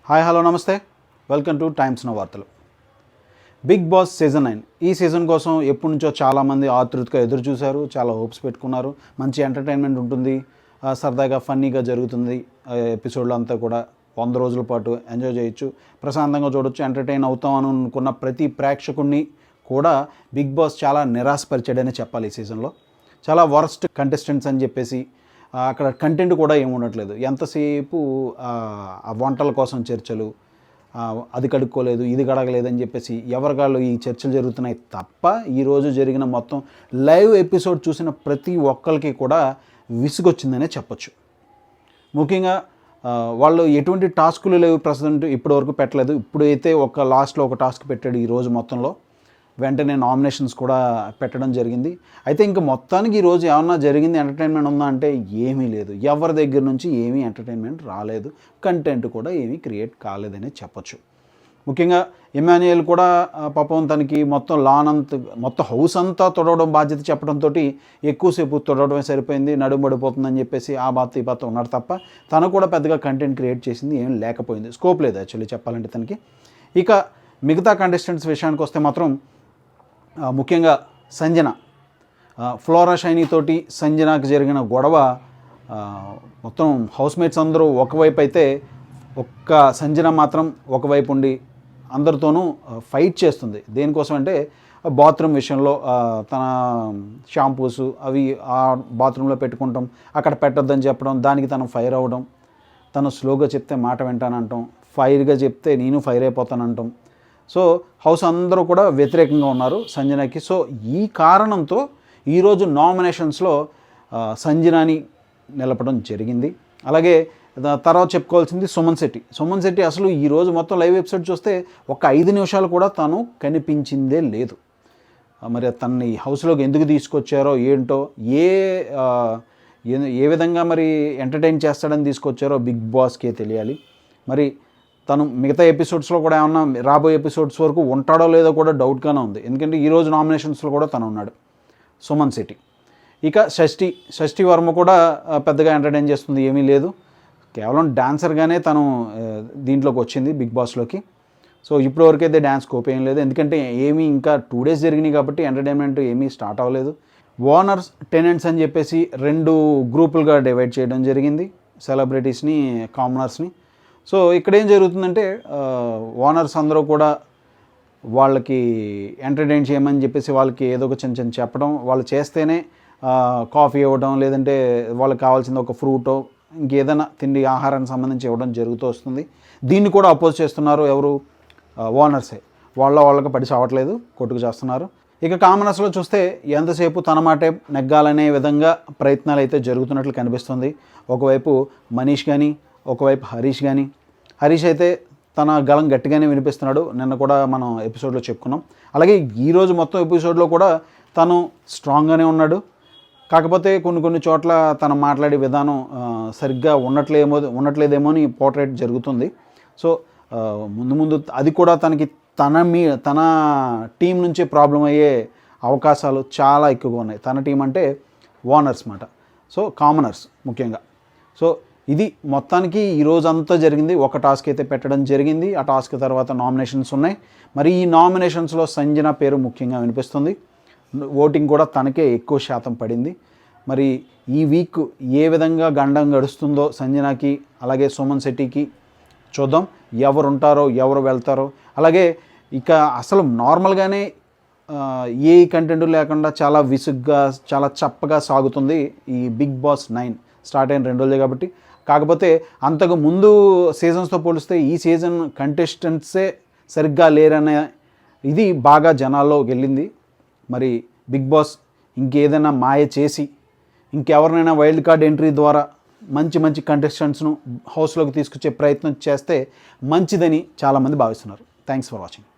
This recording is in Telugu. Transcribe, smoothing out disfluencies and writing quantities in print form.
హాయ్ హలో నమస్తే, వెల్కమ్ టు టైమ్స్ నో వార్తలు. బిగ్ బాస్ సీజన్ 9 ఈ సీజన్ కోసం ఎప్పటి నుంచో చాలామంది ఆతృతగా ఎదురు చూశారు, చాలా హోప్స్ పెట్టుకున్నారు. మంచి ఎంటర్టైన్మెంట్ ఉంటుంది, సరదాగా ఫన్నీగా జరుగుతుంది. ఎపిసోడ్లు అంతా కూడా 100 రోజుల పాటు ఎంజాయ్ చేయొచ్చు, ప్రశాంతంగా చూడొచ్చు, ఎంటర్టైన్ అవుతాం అని అనుకున్న ప్రతి ప్రేక్షకుడిని కూడా బిగ్ బాస్ చాలా నిరాశపరిచాడనే చెప్పాలి. ఈ సీజన్లో చాలా వర్స్ట్ కంటెస్టెంట్స్ అని చెప్పేసి అక్కడ కంటెంట్ కూడా ఏమి ఉండట్లేదు. ఎంతసేపు ఆ వంటల కోసం చర్చలు, అది కడుక్కోలేదు ఇది కడగలేదు అని చెప్పేసి ఎవరికాళ్ళు ఈ చర్చలు జరుగుతున్నాయి తప్ప ఈరోజు జరిగిన మొత్తం లైవ్ ఎపిసోడ్ చూసిన ప్రతి ఒక్కరికి కూడా విసుగొచ్చిందనే చెప్పొచ్చు. ముఖ్యంగా వాళ్ళు ఎటువంటి టాస్కులు లేవు, ప్రజెంట్ ఇప్పటివరకు పెట్టలేదు. ఇప్పుడైతే లాస్ట్లో ఒక టాస్క్ పెట్టాడు ఈరోజు మొత్తంలో, వెంటనే నామినేషన్స్ కూడా పెట్టడం జరిగింది. అయితే ఇంకా మొత్తానికి ఈరోజు ఏమన్నా జరిగింది, ఎంటర్టైన్మెంట్ ఉందా అంటే ఏమీ లేదు. ఎవరి దగ్గర నుంచి ఏమీ ఎంటర్టైన్మెంట్ రాలేదు, కంటెంట్ కూడా ఏమీ క్రియేట్ కాలేదనే చెప్పొచ్చు. ముఖ్యంగా ఇమాన్యుయల్ కూడా పాపం తనకి మొత్తం హౌస్ అంతా తొడవడం బాధ్యత చెప్పడంతో ఎక్కువసేపు తొడవడమే సరిపోయింది, నడుము పడిపోతుందని చెప్పేసి ఆ బాత ఈ బాత ఉన్నాడు తప్ప తను కూడా పెద్దగా కంటెంట్ క్రియేట్ చేసింది ఏం లేకపోయింది. స్కోప్ లేదు యాక్చువల్లీ చెప్పాలంటే తనకి. ఇక మిగతా కంటెస్టెంట్స్ విషయానికి వస్తే మాత్రం ముఖ్యంగా సంజన, ఫ్లోరా షైనీ తోటి సంజనాకి జరిగిన గొడవ, మొత్తం హౌస్మేట్స్ అందరూ ఒకవైపు అయితే ఒక్క సంజన మాత్రం ఒకవైపు ఉండి అందరితోనూ ఫైట్ చేస్తుంది. దేనికోసం అంటే బాత్రూమ్ విషయంలో తన షాంపూస్ అవి ఆ బాత్రూంలో పెట్టుకుంటాం, అక్కడ పెట్టొద్దని చెప్పడం, దానికి తను ఫైర్ అవ్వడం, తను స్లోగా చెప్తే మాట వింటానంటాం, ఫైర్గా చెప్తే నేను ఫైర్ అయిపోతానంటాం. సో హౌస్ అందరూ కూడా వ్యతిరేకంగా ఉన్నారు సంజనకి. సో ఈ కారణంతో ఈరోజు నామినేషన్స్లో సంజనాని నిలపడం జరిగింది. అలాగే తర్వాత చెప్పుకోవాల్సింది సుమన్ శెట్టి అసలు ఈరోజు మొత్తం లైవ్ ఎపిసోడ్ చూస్తే ఒక 5 నిమిషాలు కూడా తను కనిపించిందే లేదు. మరి తనని హౌస్లోకి ఎందుకు తీసుకొచ్చారో ఏంటో, ఏ విధంగా మరి ఎంటర్టైన్ చేస్తాడని తీసుకొచ్చారో బిగ్ బాస్కే తెలియాలి. మరి తను మిగతా ఎపిసోడ్స్లో కూడా ఏమన్నా రాబోయే ఎపిసోడ్స్ వరకు ఉంటాడో లేదో కూడా డౌట్గానే ఉంది. ఎందుకంటే ఈరోజు నామినేషన్స్లో కూడా తను ఉన్నాడు సుమన్ శెట్టి. ఇక షష్ఠి వర్మ కూడా పెద్దగా ఎంటర్టైన్ చేస్తుంది ఏమీ లేదు, కేవలం డాన్సర్గానే తను దీంట్లోకి వచ్చింది బిగ్ బాస్లోకి. సో ఇప్పటివరకు అయితే డ్యాన్స్ స్కోప్ ఏం లేదు, ఎందుకంటే ఏమీ ఇంకా 2 days జరిగినాయి కాబట్టి ఎంటర్టైన్మెంట్ ఏమీ స్టార్ట్ అవ్వలేదు. ఓనర్స్ టెనెంట్స్ అని చెప్పేసి 2 గ్రూపులుగా డివైడ్ చేయడం జరిగింది, సెలబ్రిటీస్ని కామనర్స్ని. సో ఇక్కడ ఏం జరుగుతుందంటే ఓనర్స్ అందరూ కూడా వాళ్ళకి ఎంటర్టైన్ చేయమని చెప్పేసి వాళ్ళకి ఏదో ఒక చిన్న చెప్పడం, వాళ్ళు చేస్తేనే కాఫీ ఇవ్వడం, లేదంటే వాళ్ళకి కావాల్సింది ఒక ఫ్రూటో ఇంకేదైనా తిండి ఆహారానికి సంబంధించి ఇవ్వడం జరుగుతూ వస్తుంది. దీన్ని కూడా అపోజ్ చేస్తున్నారు ఎవరు, ఓనర్సే. వాళ్ళకి పడి చావట్లేదు, కొట్టుకు చేస్తున్నారు. ఇక కామనర్స్లో చూస్తే ఎంతసేపు తన మాటే నెగ్గాలనే విధంగా ప్రయత్నాలు అయితే జరుగుతున్నట్లు కనిపిస్తుంది. ఒకవైపు మనీష్ కానీ, ఒకవైపు హరీష్ అయితే తన గళం గట్టిగానే వినిపిస్తున్నాడు. నిన్న కూడా మనం ఎపిసోడ్లో చెప్పుకున్నాం. అలాగే ఈరోజు మొత్తం ఎపిసోడ్లో కూడా తను స్ట్రాంగ్గానే ఉన్నాడు. కాకపోతే కొన్ని చోట్ల తను మాట్లాడే విధానం సరిగ్గా ఉండట్లేదేమో అని పోర్ట్రేట్ జరుగుతుంది. సో ముందు అది కూడా తన టీం నుంచే ప్రాబ్లం అయ్యే అవకాశాలు చాలా ఎక్కువగా ఉన్నాయి. తన టీం అంటే ఓనర్స్ మాట, సో కామనర్స్ ముఖ్యంగా. సో ఇది మొత్తానికి ఈరోజంతా జరిగింది. ఒక టాస్క్ అయితే పెట్టడం జరిగింది, ఆ టాస్క్ తర్వాత నామినేషన్స్ ఉన్నాయి. మరి ఈ నామినేషన్స్లో సంజన పేరు ముఖ్యంగా వినిపిస్తుంది. ఓటింగ్ కూడా తనకే ఎక్కువ శాతం పడింది. మరి ఈ వీక్ ఏ విధంగా గండం గడుస్తుందో సంజనకి అలాగే సుమన్ శెట్టికి చూద్దాం. ఎవరు ఉంటారో ఎవరు వెళ్తారో. అలాగే ఇక అసలు నార్మల్గానే ఏ కంటెంట్ లేకుండా చాలా విసుగ్గా చాలా చప్పగా సాగుతుంది ఈ బిగ్ బాస్ 9. స్టార్ట్ అయిన 2 రోజులే కాబట్టి. కాకపోతే అంతకు ముందు సీజన్స్తో పోలిస్తే ఈ సీజన్ కంటెస్టెంట్సే సరిగ్గా లేరనే ఇది బాగా జనాల్లో వెళ్ళింది. మరి బిగ్ బాస్ ఇంకేదైనా మాయ చేసి ఇంకెవరినైనా వైల్డ్ కార్డ్ ఎంట్రీ ద్వారా మంచి కంటెస్టెంట్స్ను హౌస్లోకి తీసుకొచ్చే ప్రయత్నం చేస్తే మంచిదని చాలామంది భావిస్తున్నారు. Thanks for watching.